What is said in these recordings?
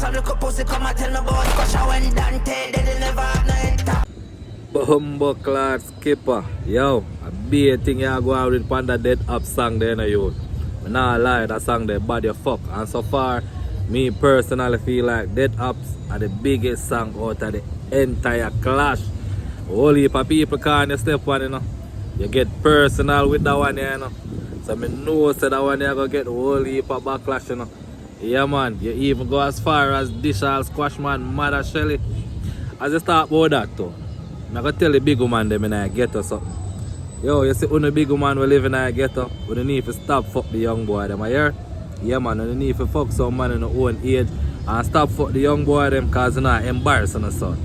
Some little pussy come and tell me about Squasha when Dante they never have no enter. Bumbleclad Skippa. Yo, a big thing you go out with Panda Dead Up song there, you. But nah lie, that song there body fuck. And so far, me personally feel like Dead Ups are the biggest song out of the entire clash. Whole heap of people can't step on, you know. You get personal with that one, you know. So me know so that one you gonna get a whole heap of backlash, you know. Yeah man, you even go as far as Dancehall Squash Man, Mother Shelly. As you start about that too, I'm gonna tell the big woman them in a ghetto so. Yo, you see when the big woman we live in a ghetto, we don't need to stop fuck the young boy them, I hear? Yeah man, we don't need to fuck some man in their own age and stop fuck the young boy them cause you know embarrassing the son.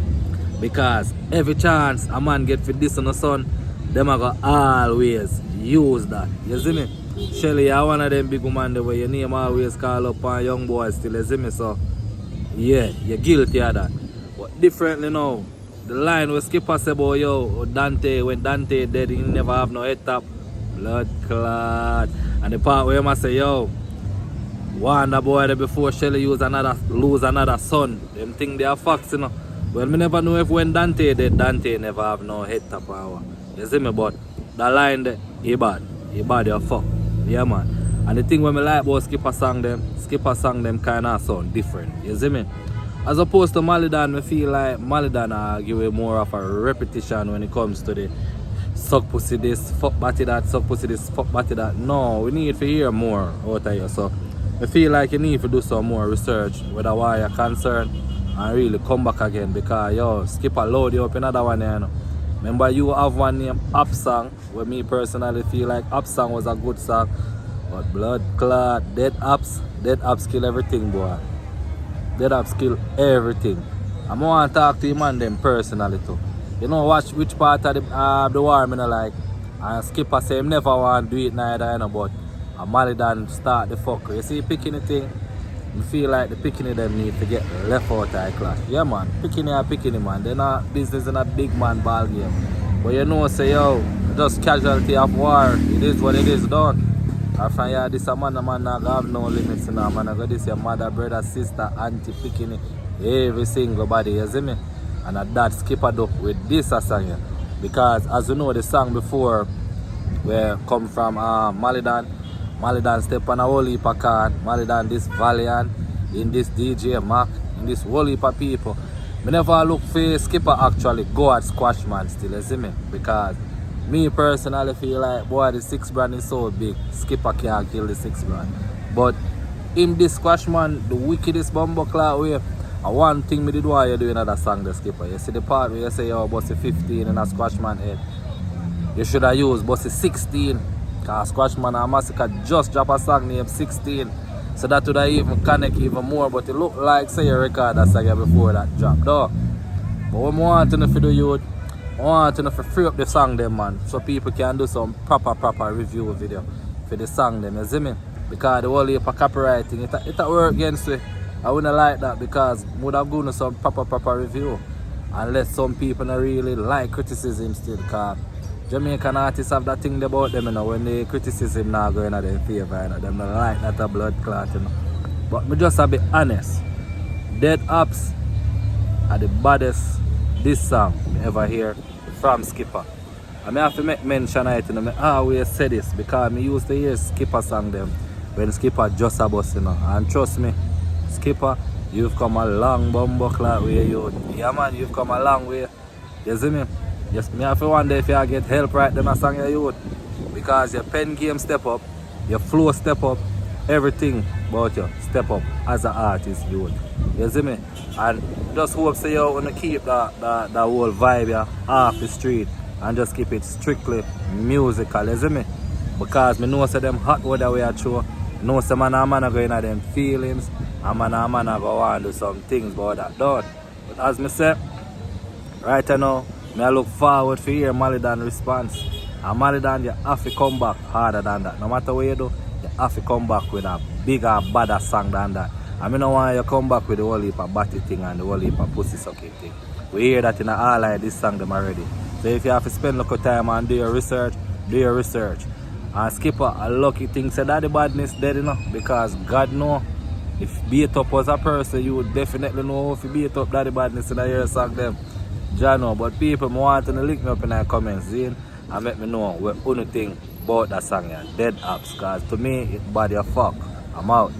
Because every chance a man get for this on the son, them are gonna always use that. You see me? Shelly, you're one of them big woman where your name always call up on young boys still, you see me? So yeah, you're guilty of that. But differently now, the line with Skippa say about yo, Dante, when Dante dead, he never have no head top. Blood clot. And the part where I say, yo, Wanda boy there before Shelly lose another son. Them think they are facts, you know. Well, me never know if when Dante dead, Dante never have no head top power. You see me? But the line there, he bad. He bad, you fuck. Yeah, man. And the thing when me like about Skippa song them kind of sound different. You see me? As opposed to Malidan, I feel like Malidan give it more of a repetition when it comes to the suck pussy this, fuck batty that, suck pussy this, fuck batty that. No, we need to hear more out of you. So I feel like you need to do some more research with why you're concerned and really come back again because yo, Skippa load you up another one, you know. Remember you have one named Opps song, where me personally feel like Opps song was a good song. But blood clot, Dead Opps kill everything, boy. Dead Opps kill everything. I want to talk to him and them personally too. You know which part of the war I like. And Skippa say him never want to do it neither, you know, but Malidan start the fuck. You see picking the thing? I feel like the picking them need to get left out of the class. Yeah man, picking man. They're not business in a big man ball game. But you know say yo, just casualty of war. It is what it is done. After yeah, this a man not have no limits in man. I got this your mother, brother, sister, auntie picking every single body, you see me? And that Skippa up with this song here. Because as you know the song before where come from Malidan step on a whole heap of car, Malidan this Valiant, in this DJ Mac, in this whole heap of people. I never look for Skippa actually go at Squash Man still, you see me? Because me personally feel like boy the 6 brand is so big, Skippa can't kill the 6 brand. But in this Squash Man, the wickedest bumbleclad way, and one thing me did why you do another song the Skippa. You see the part where you say yo bossy 15 in a Squash Man head. You should have used bossy 16. Cause Squash Man and Massacre just drop a song named 16. So that would have even connect even more. But it look like say you record that song before that drop though. But what I want to know for the youth, I want to know for free up the song them man. So people can do some proper review video for the song them, you see me? Because the whole heap of copywriting, it work against me. I wouldn't like that because I would have gone to some proper review. Unless some people don't really like criticism still. Cause Jamaican artists have that thing about them, you know, when the criticism now going in their favor, you know, them don't like that a blood clot, you know. But me just a bit honest. Dead Opps are the baddest this song me ever hear from Skippa. And I have to make mention of it, you know, I always say this because I used to hear Skippa song them when Skippa just a bus, you know. And trust me, Skippa, you've come a long bumbleclad way, you. Yeah man, you've come a long way. You see me? Yes, me have to wonder if you get help right then a song you youth. Because your pen game step up, your flow step up, everything about you step up as an artist youth. You see me? And just hope say you want to keep that whole vibe yeah, off the street and just keep it strictly musical, you see me? Because me know say them hot weather we are show. Know say man and man are going to them feelings and man are go want to do some things about that done. But as me say, right now, I look forward to hear Malidan response. And Malidan, you have to come back harder than that. No matter what you do, you have to come back with a bigger, badder song than that. I mean, I want you to come back with the whole heap of batty thing and the whole heap of pussy sucking thing. We hear that in all like this song them already. So if you have to spend a little time and do your research, do your research. And Skippa, a lucky thing said that the badness dead, you know, because God know If Beat Up was a person, you would definitely know if you beat up Daddy Badness in a year song them. Jano, but people I want to link me up in the comments, Zine, and let me know what you think about that song, yeah. Dead Opps, cause to me it body a fuck. I'm out.